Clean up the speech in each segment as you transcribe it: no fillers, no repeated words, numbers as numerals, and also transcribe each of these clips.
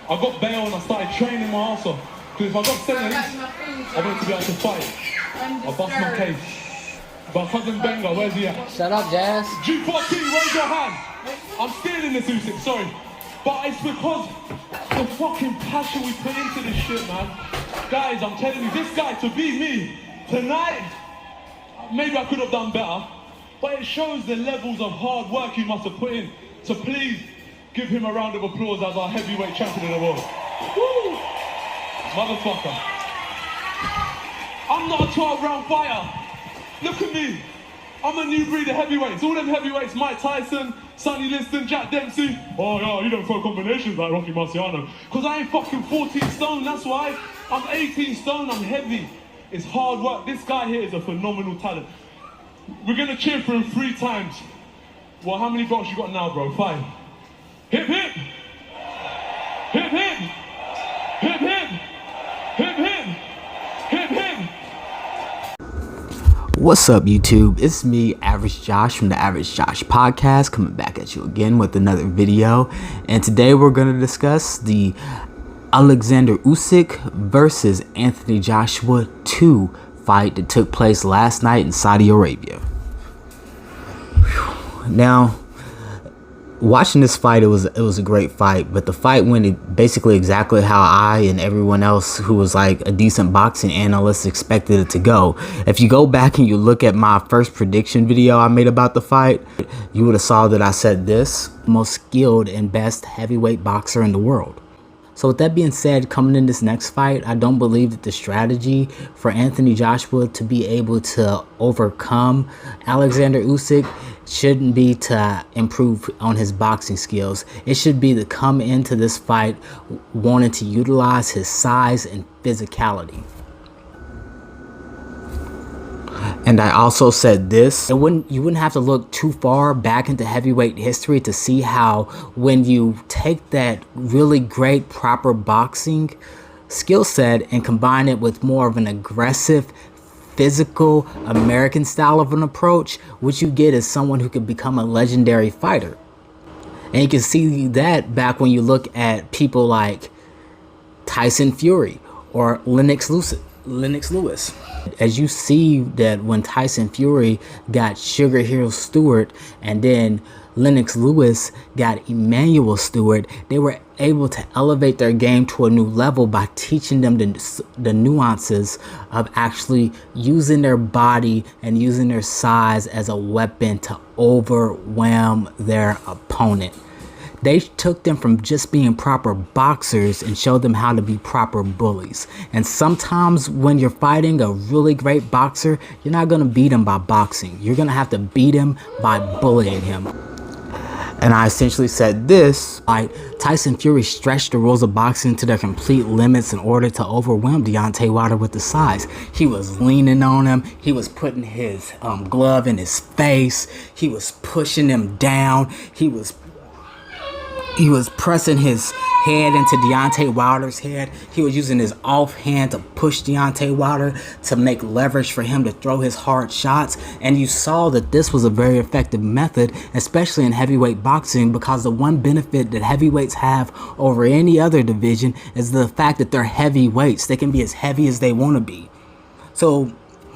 I got bail and I started training my ass off. Because if I got sentenced, I wanted to be able to fight. I bust my case. But cousin Benga, where's he at? Shut up, Jazz. G14, raise your hand. I'm stealing this Usyk, sorry. But it's because the fucking passion we put into this shit, man. Guys, I'm telling you, this guy, to beat me tonight, maybe I could have done better. But it shows the levels of hard work he must have put in. So please, give him a round of applause as our heavyweight champion of the world. Woo! Motherfucker. I'm not a 12-round fighter. Look at me. I'm a new breed of heavyweights. All them heavyweights, Mike Tyson, Sonny Liston, Jack Dempsey. Oh yeah, you don't throw combinations like Rocky Marciano. Because I ain't fucking 14 stone, that's why. I'm 18 stone, I'm heavy. It's hard work. This guy here is a phenomenal talent. We're gonna cheer for him 3 times. Well, how many belts you got now, bro? 5. Hip hip! Hip hip! Hip hip! Hip hip! Hip hip! What's up, YouTube? It's me, Average Josh from the Average Josh Podcast, coming back at you again with another video. And today we're going to discuss the Oleksandr Usyk versus Anthony Joshua 2 fight that took place last night in Saudi Arabia. Now, watching this fight, it was a great fight, but the fight went basically exactly how I and everyone else who was like a decent boxing analyst expected it to go. If you go back and you look at my first prediction video I made about the fight, you would have saw that I said this: most skilled and best heavyweight boxer in the world. So with that being said, coming in this next fight, I don't believe that the strategy for Anthony Joshua to be able to overcome Oleksandr Usyk shouldn't be to improve on his boxing skills. It should be to come into this fight wanting to utilize his size and physicality. And I also said this: you wouldn't have to look too far back into heavyweight history to see how when you take that really great proper boxing skill set and combine it with more of an aggressive, physical American style of an approach, what you get is someone who could become a legendary fighter. And you can see that back when you look at people like Tyson Fury or Lennox Lewis. As you see that when Tyson Fury got Sugar Hill Stewart and then Lennox Lewis got Emmanuel Stewart, they were able to elevate their game to a new level by teaching them the nuances of actually using their body and using their size as a weapon to overwhelm their opponent. They took them from just being proper boxers and showed them how to be proper bullies. And sometimes when you're fighting a really great boxer, you're not going to beat him by boxing. You're going to have to beat him by bullying him. And I essentially said this: Tyson Fury stretched the rules of boxing to their complete limits in order to overwhelm Deontay Wilder with the size. He was leaning on him. He was putting his glove in his face. He was pushing him down. He was pressing his head into Deontay Wilder's head. He was using his offhand to push Deontay Wilder to make leverage for him to throw his hard shots. And you saw that this was a very effective method, especially in heavyweight boxing, because the one benefit that heavyweights have over any other division is the fact that they're heavyweights. They can be as heavy as they want to be. So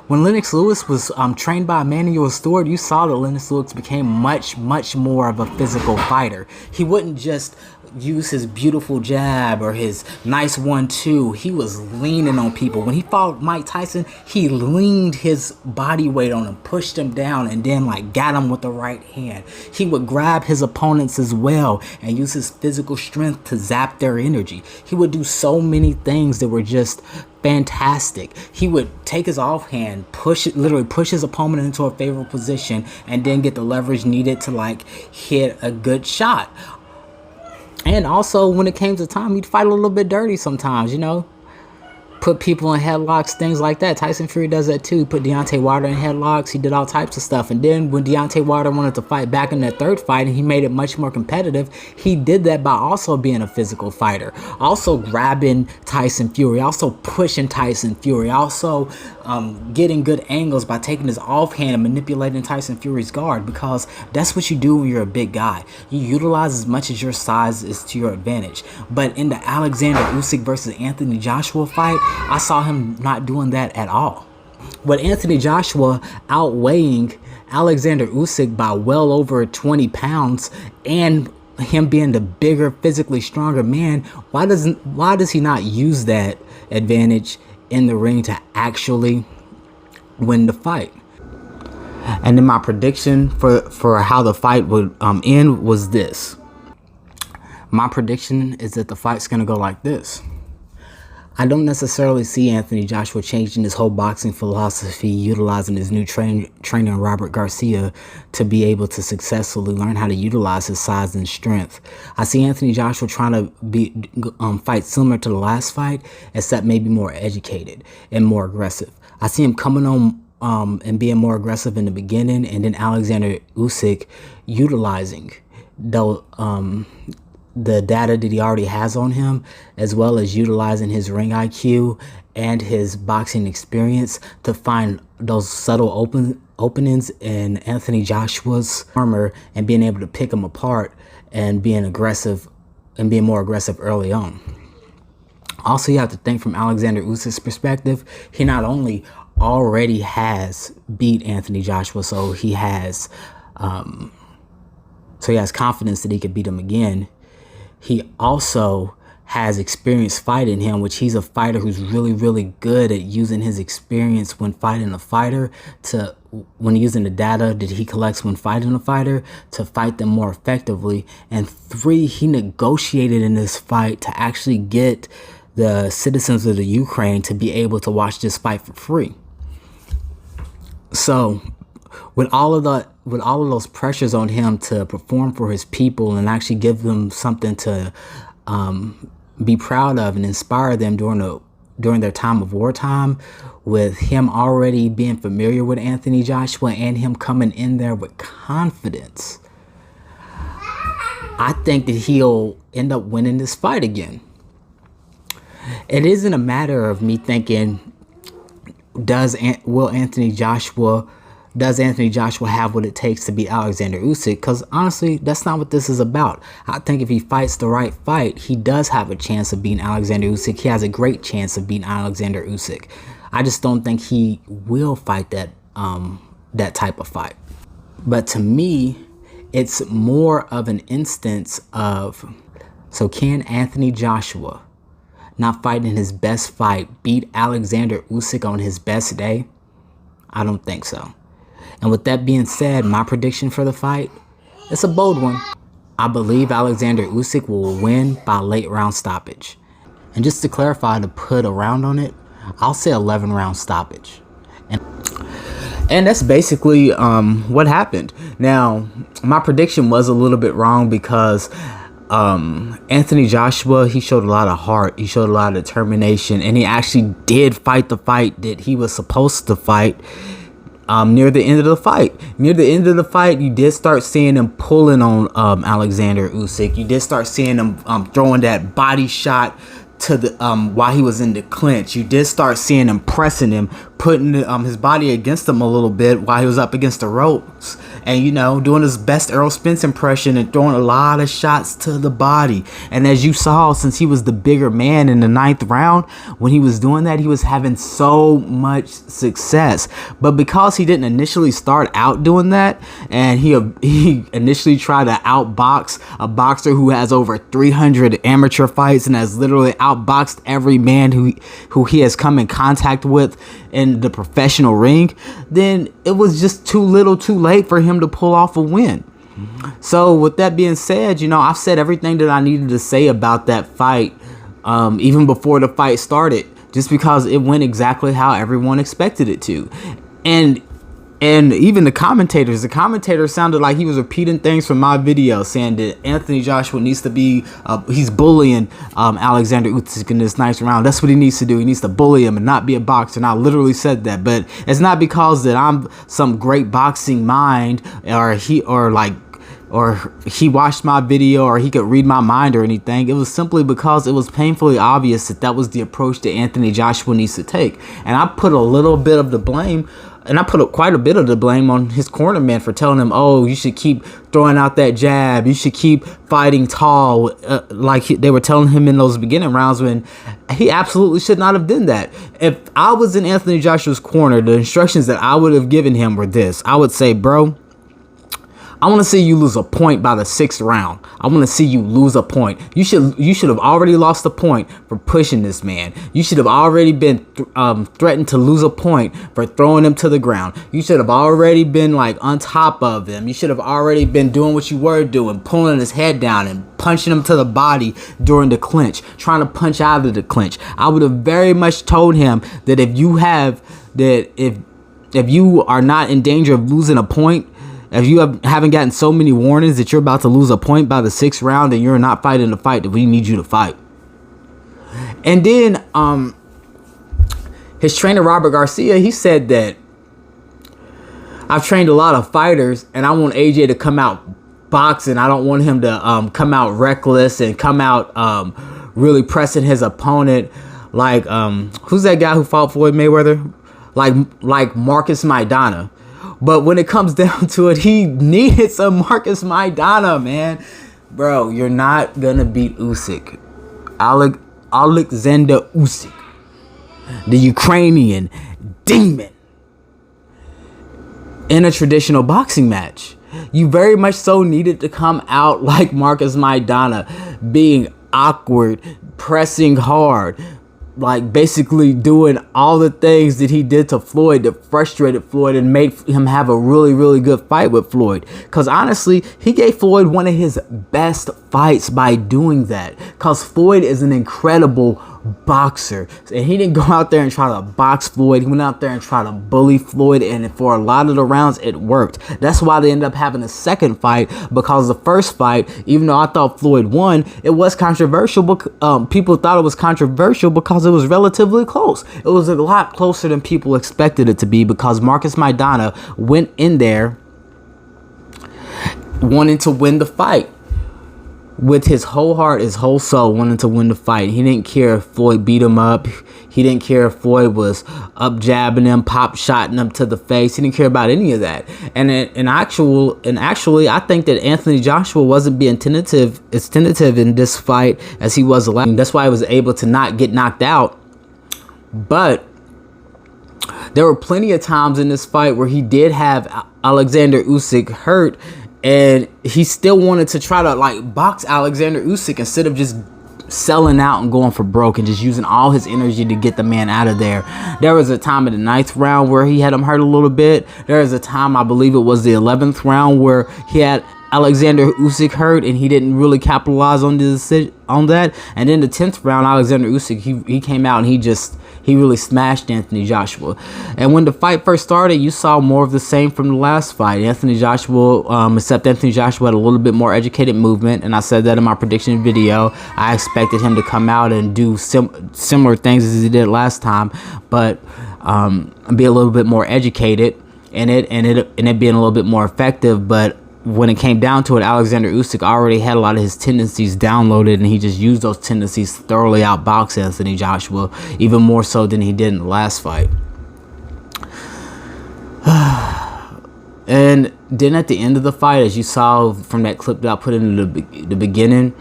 when Lennox Lewis was trained by Emmanuel Stewart, you saw that Lennox Lewis became much more of a physical fighter. He wouldn't just use his beautiful jab or his nice 1-2. He was leaning on people. When he fought Mike Tyson, he leaned his body weight on him, pushed him down, and then got him with the right hand. He would grab his opponents as well and use his physical strength to zap their energy. He would do so many things that were just fantastic. He would take his offhand, literally push his opponent into a favorable position, and then get the leverage needed to hit a good shot. And also, when it came to time, he'd fight a little bit dirty sometimes, you know. put people in headlocks, things like that. Tyson Fury does that too. He put Deontay Wilder in headlocks. He did all types of stuff. And then when Deontay Wilder wanted to fight back in that third fight and he made it much more competitive, he did that by also being a physical fighter, also grabbing Tyson Fury, also pushing Tyson Fury, also getting good angles by taking his offhand and manipulating Tyson Fury's guard, because that's what you do when you're a big guy. You utilize as much as your size is to your advantage. But in the Oleksandr Usyk versus Anthony Joshua fight, I saw him not doing that at all. With Anthony Joshua outweighing Oleksandr Usyk by well over 20 pounds and him being the bigger, physically stronger man, why does he not use that advantage in the ring to actually win the fight? And then my prediction for how the fight would end was this. My prediction is that the fight's going to go like this. I don't necessarily see Anthony Joshua changing his whole boxing philosophy, utilizing his new trainer, Robert Garcia, to be able to successfully learn how to utilize his size and strength. I see Anthony Joshua trying to fight similar to the last fight, except maybe more educated and more aggressive. I see him coming on and being more aggressive in the beginning, and then Oleksandr Usyk utilizing the data that he already has on him, as well as utilizing his ring IQ and his boxing experience to find those subtle openings in Anthony Joshua's armor and being able to pick him apart and being aggressive and being more aggressive early on. Also, you have to think from Oleksandr Usyk's perspective, he not only already has beat Anthony Joshua, so he has confidence that he could beat him again. He also has experience fighting him, which he's a fighter who's really, really good at using his experience when fighting a fighter when using the data that he collects when fighting a fighter to fight them more effectively. And 3, he negotiated in this fight to actually get the citizens of the Ukraine to be able to watch this fight for free. So with all of those pressures on him to perform for his people and actually give them something to be proud of and inspire them during their time of wartime, with him already being familiar with Anthony Joshua and him coming in there with confidence, I think that he'll end up winning this fight again. It isn't a matter of me thinking, does Anthony Joshua have what it takes to beat Oleksandr Usyk? Because honestly, that's not what this is about. I think if he fights the right fight, he does have a chance of beating Oleksandr Usyk. He has a great chance of beating Oleksandr Usyk. I just don't think he will fight that type of fight. But to me, it's more of an instance of, so can Anthony Joshua, not fighting his best fight, beat Oleksandr Usyk on his best day? I don't think so. And with that being said, my prediction for the fight, it's a bold one. I believe Oleksandr Usyk will win by late round stoppage. And just to clarify, to put a round on it, I'll say 11 round stoppage. And that's basically what happened. Now, my prediction was a little bit wrong because Anthony Joshua, he showed a lot of heart, he showed a lot of determination, and he actually did fight the fight that he was supposed to fight. Near the end of the fight, you did start seeing him pulling on Oleksandr Usyk. You did start seeing him throwing that body shot to the while he was in the clinch. You did start seeing him pressing him, putting his body against him a little bit while he was up against the ropes, and doing his best Errol Spence impression and throwing a lot of shots to the body. And as you saw, since he was the bigger man in the 9th round, when he was doing that, he was having so much success. But because he didn't initially start out doing that, and he initially tried to outbox a boxer who has over 300 amateur fights and has literally outboxed every man who he has come in contact with in the professional ring, then it was just too little too late for him to pull off a win. So with that being said, I've said everything that I needed to say about that fight, even before the fight started, just because it went exactly how everyone expected it to. And And even the commentator sounded like he was repeating things from my video, saying that Anthony Joshua needs to be, he's bullying Oleksandr Usyk in this next round. That's what he needs to do. He needs to bully him and not be a boxer. And I literally said that, but it's not because that I'm some great boxing mind, or he watched my video, or he could read my mind or anything. It was simply because it was painfully obvious that that was the approach that Anthony Joshua needs to take. And I put a little bit of the blame, and I put quite a bit of the blame on his cornerman for telling him, oh, you should keep throwing out that jab. You should keep fighting tall, they were telling him in those beginning rounds, when he absolutely should not have done that. If I was in Anthony Joshua's corner, the instructions that I would have given him were this. I would say, bro, I want to see you lose a point by the 6th round. I want to see you lose a point. You should have already lost a point for pushing this man. You should have already been threatened to lose a point for throwing him to the ground. You should have already been like on top of him. You should have already been doing what you were doing, pulling his head down and punching him to the body during the clinch, trying to punch out of the clinch. I would have very much told him that if you are not in danger of losing a point, if you haven't gotten so many warnings that you're about to lose a point by the 6th round, and you're not fighting the fight that we need you to fight. And then his trainer, Robert Garcia, he said that I've trained a lot of fighters, and I want AJ to come out boxing. I don't want him to come out reckless and come out really pressing his opponent. Like, who's that guy who fought Floyd Mayweather? Like Marcus Maidana. But when it comes down to it, he needed some Marcus Maidana, man. Bro, you're not going to beat Usyk. Oleksandr Usyk, the Ukrainian demon, in a traditional boxing match. You very much so needed to come out like Marcus Maidana, being awkward, pressing hard, like basically doing all the things that he did to Floyd that frustrated Floyd and made him have a really, really good fight with Floyd. Because honestly, he gave Floyd one of his best fights by doing that. Because Floyd is an incredible boxer, and he didn't go out there and try to box Floyd. He went out there and tried to bully Floyd, and for a lot of the rounds it worked. That's why they ended up having a second fight, because the first fight, even though I thought Floyd won, it was controversial. People thought it was controversial because it was relatively close. It was a lot closer than people expected it to be, because Marcus Maidana went in there wanting to win the fight. With his whole heart, his whole soul, wanting to win the fight. He didn't care if Floyd beat him up. He didn't care if Floyd was up jabbing him, pop shotting him to the face. He didn't care about any of that. And actually, I think that Anthony Joshua wasn't being tentative in this fight as he was last. That's why he was able to not get knocked out. But there were plenty of times in this fight where he did have Oleksandr Usyk hurt, and he still wanted to try to like box Oleksandr Usyk instead of just selling out and going for broke and just using all his energy to get the man out of there. There was a time in the 9th round where he had him hurt a little bit. There was a time, I believe it was the 11th round, where he had Oleksandr Usyk hurt and he didn't really capitalize on that. And then the 10th round, Oleksandr Usyk, he came out and he really smashed Anthony Joshua. And when the fight first started, you saw more of the same from the last fight. Anthony Joshua, except Anthony Joshua had a little bit more educated movement, and I said that in my prediction video. I expected him to come out and do similar things as he did last time, but be a little bit more educated in it, and it being a little bit more effective. But when it came down to it, Oleksandr Usyk already had a lot of his tendencies downloaded, and he just used those tendencies to thoroughly outbox Anthony Joshua, even more so than he did in the last fight. And then at the end of the fight, as you saw from that clip that I put in the beginning,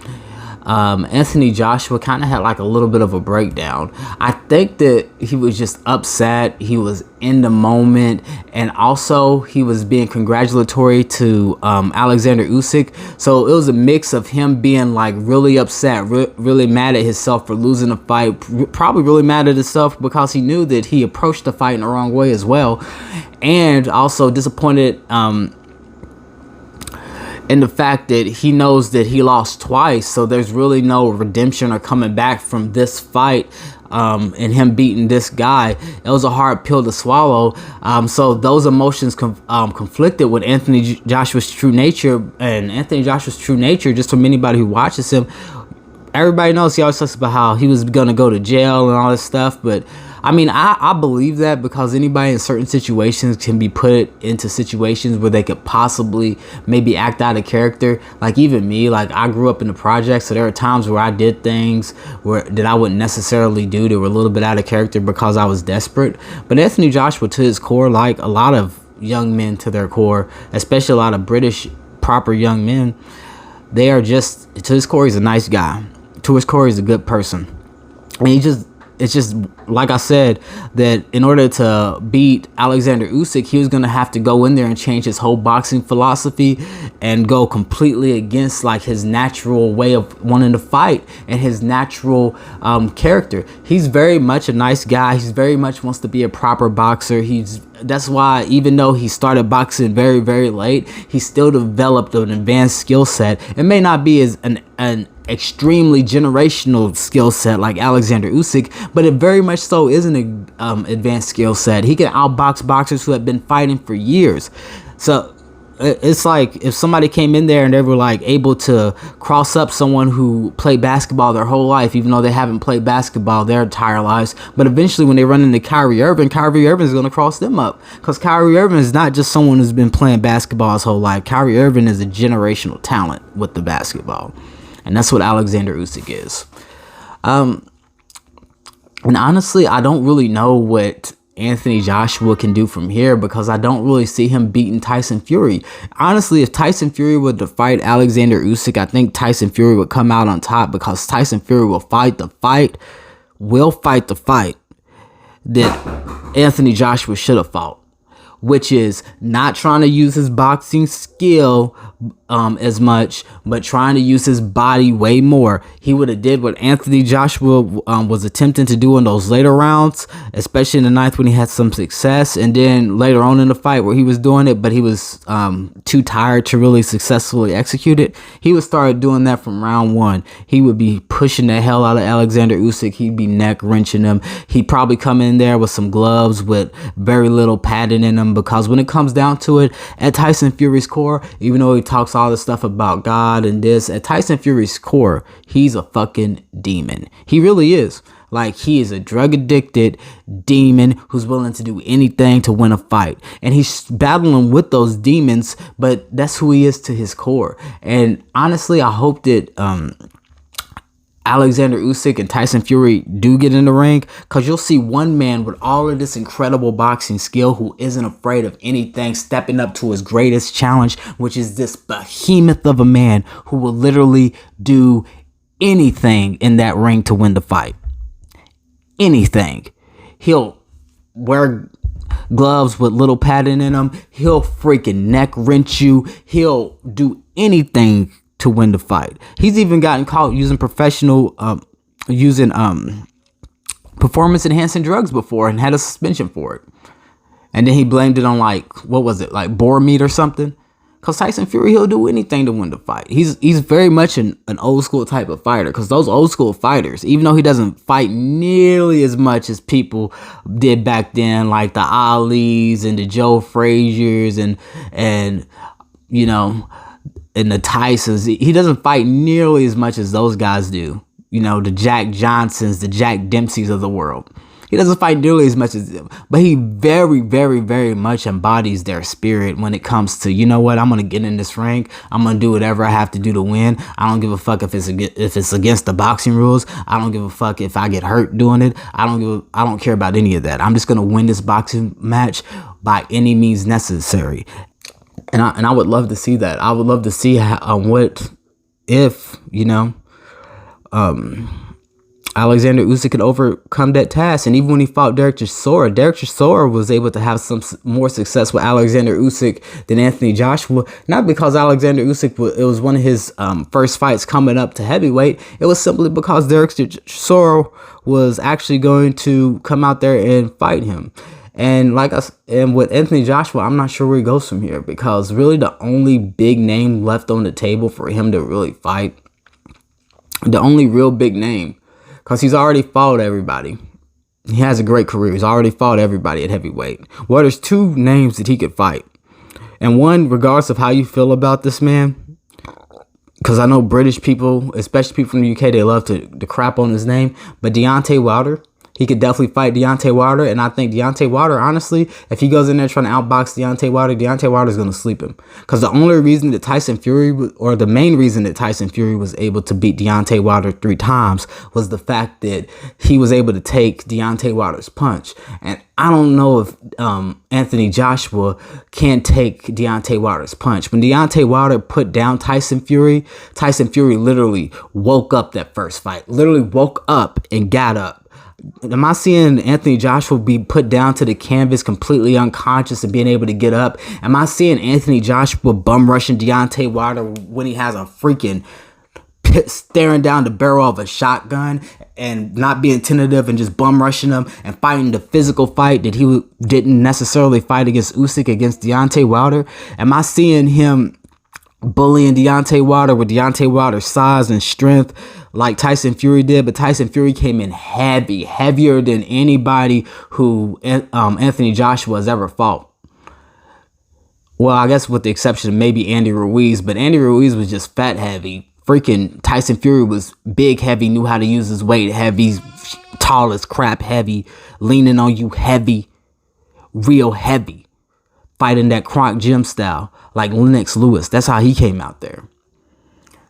Anthony Joshua kind of had like a little bit of a breakdown. I think that he was just upset. He was in the moment, and also he was being congratulatory to Oleksandr Usyk. So it was a mix of him being like really upset, really mad at himself for losing the fight, probably really mad at himself because he knew that he approached the fight in the wrong way as well, and also disappointed and the fact that he knows that he lost twice, so there's really no redemption or coming back from this fight, and him beating this guy. It was a hard pill to swallow. So those emotions conflicted with Anthony Joshua's true nature. And Anthony Joshua's true nature, just from anybody who watches him, everybody knows he always talks about how he was gonna go to jail and all this stuff. But I mean, I believe that, because anybody in certain situations can be put into situations where they could possibly maybe act out of character. Like even me, like I grew up in the projects, so there are times where I did things that I wouldn't necessarily do that were a little bit out of character because I was desperate. But Anthony Joshua, to his core, like a lot of young men to their core, especially a lot of British proper young men, they are just, to his core, he's a nice guy. To his core, he's a good person. And it's just like I said, that in order to beat Oleksandr Usyk, he was going to have to go in there and change his whole boxing philosophy and go completely against like his natural way of wanting to fight and his natural character. He's very much a nice guy. He's very much wants to be a proper boxer. That's why, even though he started boxing very, very late, he still developed an advanced skill set. It may not be as an extremely generational skill set like Oleksandr Usyk, but it very much so is an advanced skill set. He can outbox boxers who have been fighting for years. So it's like if somebody came in there and they were like able to cross up someone who played basketball their whole life, even though they haven't played basketball their entire lives, but eventually when they run into Kyrie Irving is going to cross them up, because Kyrie Irving is not just someone who's been playing basketball his whole life. Kyrie Irving is a generational talent with the basketball. And that's what Oleksandr Usyk is. And honestly, I don't really know what Anthony Joshua can do from here, because I don't really see him beating Tyson Fury. Honestly, if Tyson Fury were to fight Oleksandr Usyk, I think Tyson Fury would come out on top, because Tyson Fury will fight the fight that Anthony Joshua should have fought, which is not trying to use his boxing skill as much, but trying to use his body way more. He would have did what Anthony Joshua was attempting to do in those later rounds, especially in the ninth when he had some success, and then later on in the fight where he was doing it, but he was too tired to really successfully execute it. He would start doing that from round one. He would be pushing the hell out of Oleksandr Usyk. He'd be neck wrenching him. He'd probably come in there with some gloves with very little padding in them, because when it comes down to it, at Tyson Fury's core, even though he talks all this stuff about God and this, at Tyson Fury's core, he's a fucking demon. He really is. Like, he is a drug addicted demon who's willing to do anything to win a fight. And he's battling with those demons, but that's who he is to his core. And honestly, I hope that Oleksandr Usyk and Tyson Fury do get in the ring, because you'll see one man with all of this incredible boxing skill who isn't afraid of anything, stepping up to his greatest challenge, which is this behemoth of a man who will literally do anything in that ring to win the fight. Anything. He'll wear gloves with little padding in them. He'll freaking neck wrench you. He'll do anything to win the fight. He's even gotten caught using performance enhancing drugs before and had a suspension for it. And then he blamed it on like boar meat or something. Because Tyson Fury, he'll do anything to win the fight. He's very much an old school type of fighter. Because those old school fighters, even though he doesn't fight nearly as much as people did back then, like the Alis and the Joe Fraziers and you know, and the Tysons, he doesn't fight nearly as much as those guys do. You know, the Jack Johnsons, the Jack Dempseys of the world. He doesn't fight nearly as much as them, but he very, very, very much embodies their spirit when it comes to, you know what, I'm going to get in this ring. I'm going to do whatever I have to do to win. I don't give a fuck if it's against the boxing rules. I don't give a fuck if I get hurt doing it. I don't care about any of that. I'm just going to win this boxing match by any means necessary. And I would love to see that. I would love to see what if, you know, Oleksandr Usyk could overcome that task. And even when he fought Derek Chisora was able to have some more success with Oleksandr Usyk than Anthony Joshua. Not because Oleksandr Usyk, it was one of his first fights coming up to heavyweight. It was simply because Derek Chisora was actually going to come out there and fight him. And and with Anthony Joshua, I'm not sure where he goes from here, because really the only big name left on the table for him to really fight, the only real big name, because he's already fought everybody. He has a great career. He's already fought everybody at heavyweight. Well, there's two names that he could fight. And one, regardless of how you feel about this man, because I know British people, especially people from the UK, they love to crap on his name. But Deontay Wilder, he could definitely fight Deontay Wilder. And I think Deontay Wilder, honestly, if he goes in there trying to outbox Deontay Wilder is going to sleep him. Because the only reason that the main reason that Tyson Fury was able to beat Deontay Wilder 3 times was the fact that he was able to take Deontay Wilder's punch. And I don't know if Anthony Joshua can take Deontay Wilder's punch. When Deontay Wilder put down Tyson Fury literally woke up that first fight. Literally woke up and got up. Am I seeing Anthony Joshua be put down to the canvas completely unconscious and being able to get up? Am I seeing Anthony Joshua bum rushing Deontay Wilder when he has a freaking staring down the barrel of a shotgun and not being tentative and just bum rushing him and fighting the physical fight that he didn't necessarily fight against Usyk against Deontay Wilder? Am I seeing him bullying Deontay Wilder with Deontay Wilder's size and strength like Tyson Fury did? But Tyson Fury came in heavier than anybody who Anthony Joshua has ever fought. Well, I guess with the exception of maybe Andy Ruiz, but Andy Ruiz was just fat heavy. Freaking Tyson Fury was big heavy, knew how to use his weight heavy, tall as crap heavy, leaning on you heavy, real heavy, fighting that Kronk gym style like Lennox Lewis. That's how he came out there.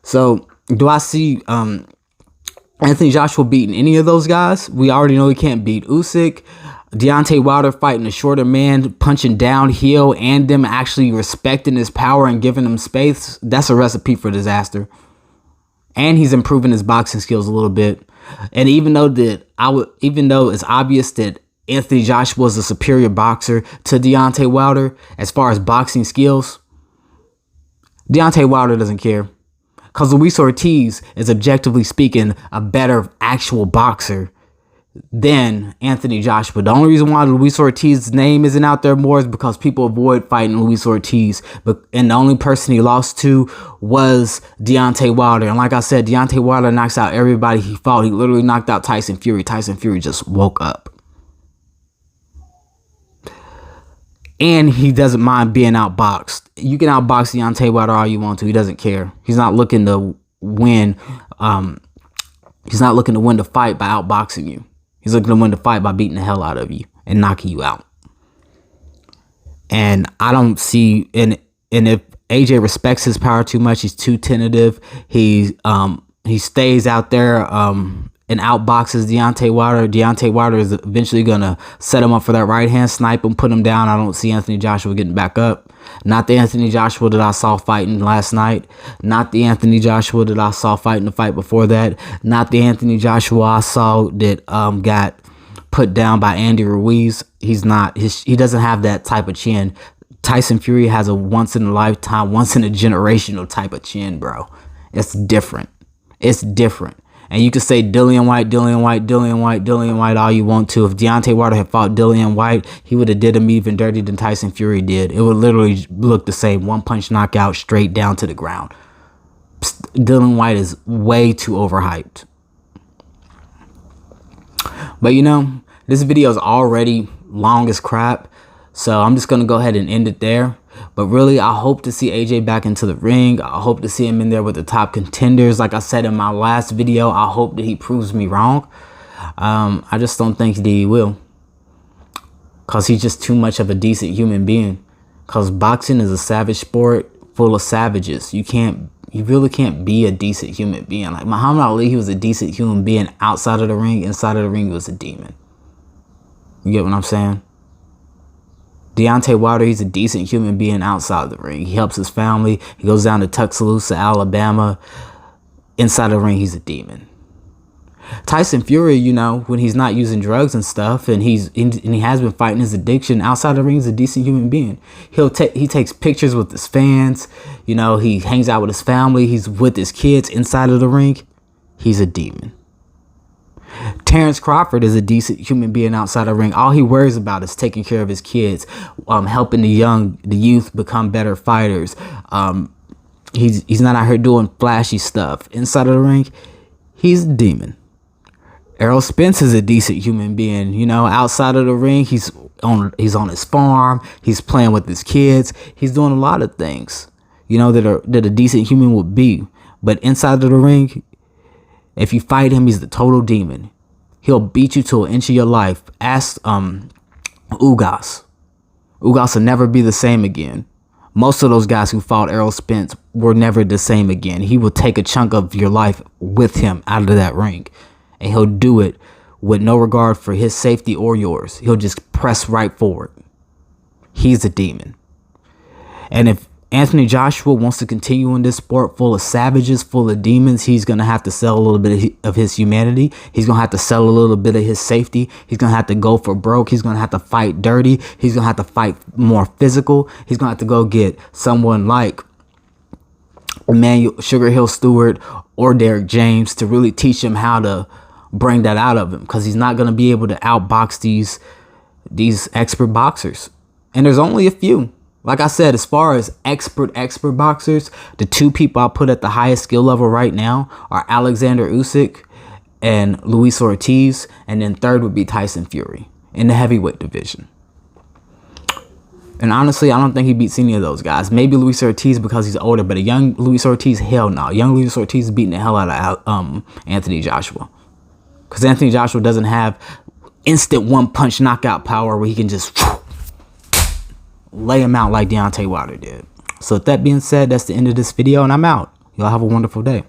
So do I see Anthony Joshua beating any of those guys? We already know he can't beat Usyk. Deontay Wilder fighting a shorter man, punching downhill, and them actually respecting his power and giving him space. That's a recipe for disaster. And he's improving his boxing skills a little bit. And even though it's obvious that Anthony Joshua is a superior boxer to Deontay Wilder as far as boxing skills, Deontay Wilder doesn't care. Because Luis Ortiz is, objectively speaking, a better actual boxer than Anthony Joshua. The only reason why Luis Ortiz's name isn't out there more is because people avoid fighting Luis Ortiz. And the only person he lost to was Deontay Wilder. And like I said, Deontay Wilder knocks out everybody he fought. He literally knocked out Tyson Fury. Tyson Fury just woke up. And he doesn't mind being outboxed. You can outbox Deontay Wilder all you want to. He doesn't care. He's not looking to win. He's not looking to win the fight by outboxing you. He's looking to win the fight by beating the hell out of you and knocking you out. And I don't see, and if AJ respects his power too much, he's too tentative. He stays out there and outboxes Deontay Wilder. Deontay Wilder is eventually going to set him up for that right hand, snipe him, put him down. I don't see Anthony Joshua getting back up. Not the Anthony Joshua that I saw fighting last night. Not the Anthony Joshua that I saw fighting the fight before that. Not the Anthony Joshua I saw that got put down by Andy Ruiz. He doesn't have that type of chin. Tyson Fury has a once in a lifetime, once in a generational type of chin, bro. It's different. It's different. And you can say Dillian White all you want to. If Deontay Wilder had fought Dillian White, he would have did him even dirtier than Tyson Fury did. It would literally look the same. One punch knockout straight down to the ground. Dillian White is way too overhyped. But this video is already long as crap. So I'm just going to go ahead and end it there. But really, I hope to see AJ back into the ring. I hope to see him in there with the top contenders. Like I said in my last video, I hope that he proves me wrong. I just don't think that he will. Because he's just too much of a decent human being. Because boxing is a savage sport full of savages. You really can't be a decent human being. Like Muhammad Ali, he was a decent human being outside of the ring. Inside of the ring, he was a demon. You get what I'm saying? Deontay Wilder, he's a decent human being outside the ring. He helps his family. He goes down to Tuscaloosa, Alabama. Inside the ring, he's a demon. Tyson Fury, when he's not using drugs and stuff, and he has been fighting his addiction outside the ring, he's a decent human being. He takes pictures with his fans. He hangs out with his family. He's with his kids inside of the ring. He's a demon. Terrence Crawford is a decent human being outside the ring. All he worries about is taking care of his kids, helping the youth become better fighters. He's not out here doing flashy stuff. Inside of the ring, he's a demon. Errol Spence is a decent human being. You know, outside of the ring, he's on his farm. He's playing with his kids. He's doing a lot of things, you know, that a decent human would be. But inside of the ring, if you fight him, he's the total demon. He'll beat you to an inch of your life. Ask Ugas. Ugas will never be the same again. Most of those guys who fought Errol Spence were never the same again. He will take a chunk of your life with him out of that ring. And he'll do it with no regard for his safety or yours. He'll just press right forward. He's a demon. And if Anthony Joshua wants to continue in this sport full of savages, full of demons, he's going to have to sell a little bit of his humanity. He's going to have to sell a little bit of his safety. He's going to have to go for broke. He's going to have to fight dirty. He's going to have to fight more physical. He's going to have to go get someone like Emmanuel Sugar Hill Stewart or Derek James to really teach him how to bring that out of him, because he's not going to be able to outbox these expert boxers. And there's only a few. Like I said, as far as expert boxers, the two people I'll put at the highest skill level right now are Oleksandr Usyk and Luis Ortiz, and then third would be Tyson Fury in the heavyweight division. And honestly, I don't think he beats any of those guys. Maybe Luis Ortiz because he's older, but a young Luis Ortiz, hell no. Young Luis Ortiz is beating the hell out of Anthony Joshua. Because Anthony Joshua doesn't have instant one-punch knockout power where he can just lay him out like Deontay Wilder did. So with that being said, that's the end of this video, and I'm out. Y'all have a wonderful day.